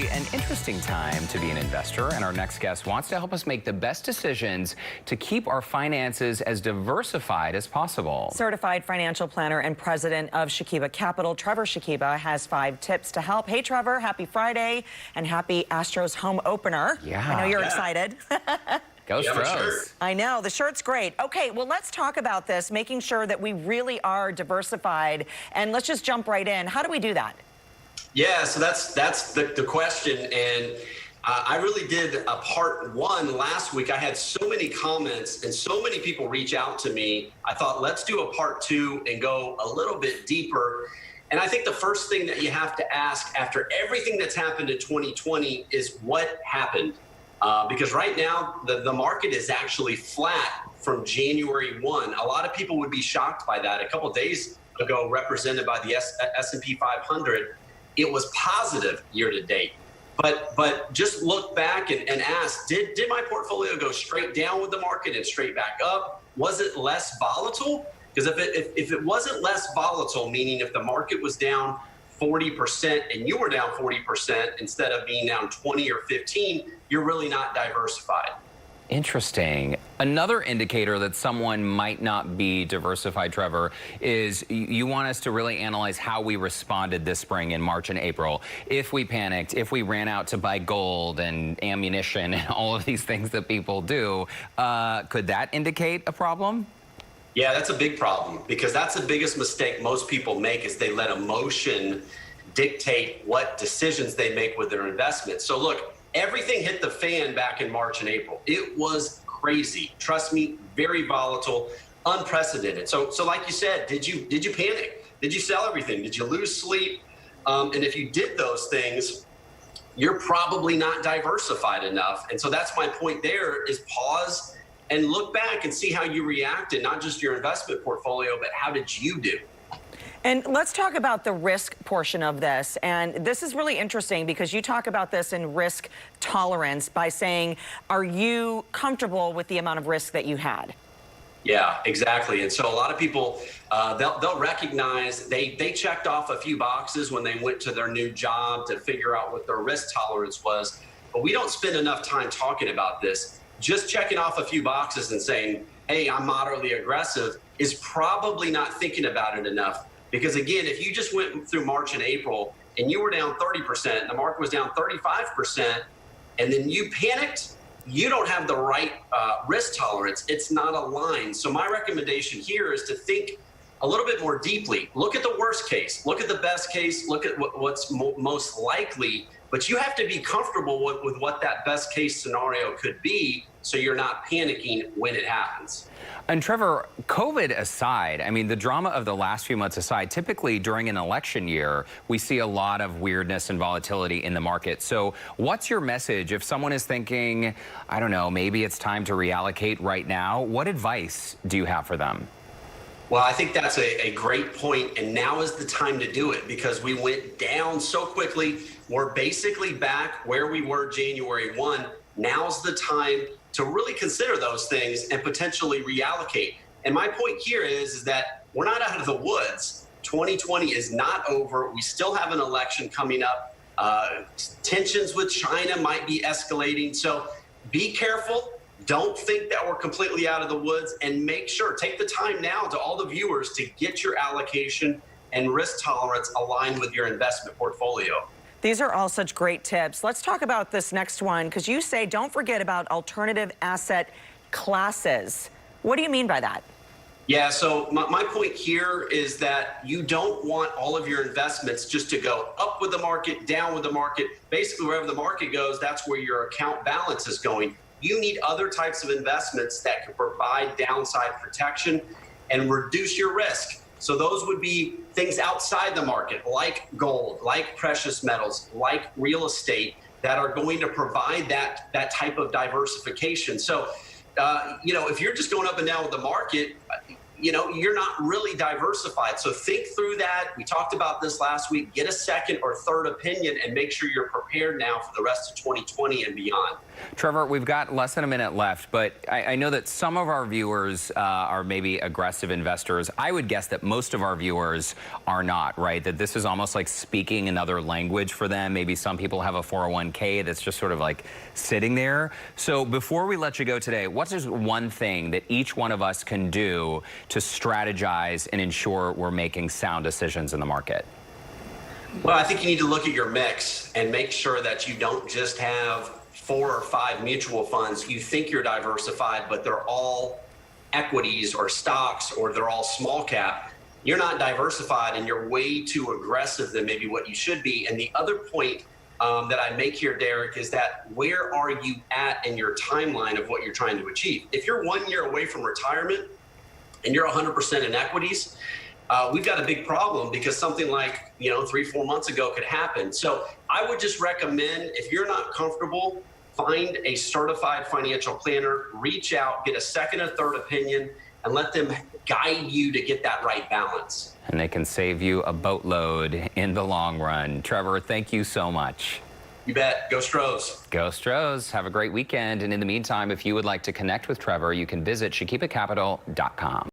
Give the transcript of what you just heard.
be an interesting time to be an investor, and our next guest wants to help us make the best decisions to keep our finances as diversified as possible. Certified financial planner and president of Shakiba Capital, Trevor Shakiba, has 5 tips to help. Hey, Trevor, happy Friday and happy Astros home opener. Yeah. I know you're excited. Go Stros. Sure. I know, the shirt's great. Okay, well, let's talk about this, making sure that we really are diversified. And let's just jump right in. How do we do that? Yeah, so that's the question. And I really did a part 1 last week. I had so many comments and so many people reach out to me. I thought, let's do a part 2 and go a little bit deeper. And I think the first thing that you have to ask after everything that's happened in 2020 is what happened? Because right now, the market is actually flat from January 1. A lot of people would be shocked by that. A couple of days ago, represented by the S&P 500, it was positive year to date. But just look back and ask, did my portfolio go straight down with the market and straight back up? Was it less volatile? Because if it wasn't less volatile, meaning if the market was down 40% and you were down 40% instead of being down 20 or 15, you're really not diversified. Interesting. Another indicator that someone might not be diversified, Trevor, is you want us to really analyze how we responded this spring in March and April. If we panicked, if we ran out to buy gold and ammunition and all of these things that people do, could that indicate a problem? Yeah, that's a big problem, because that's the biggest mistake most people make, is they let emotion dictate what decisions they make with their investments. So look, everything hit the fan back in March and April. It was crazy. Trust me, very volatile, unprecedented. So like you said, did you panic? Did you sell everything? Did you lose sleep? And if you did those things, you're probably not diversified enough. And so that's my point there, is pause and look back and see how you reacted, not just your investment portfolio, but how did you do? And let's talk about the risk portion of this. And this is really interesting because you talk about this in risk tolerance by saying, are you comfortable with the amount of risk that you had? Yeah, exactly. And so a lot of people, they'll recognize they checked off a few boxes when they went to their new job to figure out what their risk tolerance was. But we don't spend enough time talking about this. Just checking off a few boxes and saying, hey, I'm moderately aggressive, is probably not thinking about it enough. Because again, if you just went through March and April and you were down 30%, and the market was down 35%, and then you panicked, you don't have the right risk tolerance. It's not aligned. So my recommendation here is to think a little bit more deeply. Look at the worst case, look at the best case, look at what's most likely, but you have to be comfortable with what that best case scenario could be, so you're not panicking when it happens. And Trevor, COVID aside, I mean, the drama of the last few months aside, typically during an election year, we see a lot of weirdness and volatility in the market. So what's your message if someone is thinking, I don't know, maybe it's time to reallocate right now? What advice do you have for them? Well, I think that's a great point, and now is the time to do it, because we went down so quickly. We're basically back where we were January 1. Now's the time to really consider those things and potentially reallocate. And my point here is that we're not out of the woods. 2020 is not over. We still have an election coming up. Tensions with China might be escalating. So be careful. Don't think that we're completely out of the woods, and make sure, take the time now, to all the viewers, to get your allocation and risk tolerance aligned with your investment portfolio. These are all such great tips. Let's talk about this next one, because you say don't forget about alternative asset classes. What do you mean by that? Yeah, so my point here is that you don't want all of your investments just to go up with the market, down with the market. Basically, wherever the market goes, that's where your account balance is going. You need other types of investments that can provide downside protection and reduce your risk. So those would be things outside the market, like gold, like precious metals, like real estate, that are going to provide that type of diversification. So, if you're just going up and down with the market, you're not really diversified. So think through that. We talked about this last week. Get a second or third opinion and make sure you're prepared now for the rest of 2020 and beyond. Trevor, we've got less than a minute left, but I know that some of our viewers are maybe aggressive investors. I would guess that most of our viewers are not, right? That this is almost like speaking another language for them. Maybe some people have a 401k that's just sort of like sitting there. So before we let you go today, what's just one thing that each one of us can do to strategize and ensure we're making sound decisions in the market? Well, I think you need to look at your mix and make sure that you don't just have 4 or 5 mutual funds. You think you're diversified, but they're all equities or stocks, or they're all small cap. You're not diversified and you're way too aggressive than maybe what you should be. And the other point that I make here, Derek, is that where are you at in your timeline of what you're trying to achieve? If you're 1 year away from retirement and you're 100% in equities, we've got a big problem, because something like 3-4 months ago could happen. So I would just recommend, if you're not comfortable, find a certified financial planner, reach out, get a second or third opinion, and let them guide you to get that right balance. And they can save you a boatload in the long run. Trevor, thank you so much. You bet. Go Stros. Go Stros. Have a great weekend. And in the meantime, if you would like to connect with Trevor, you can visit ShakibaCapital.com.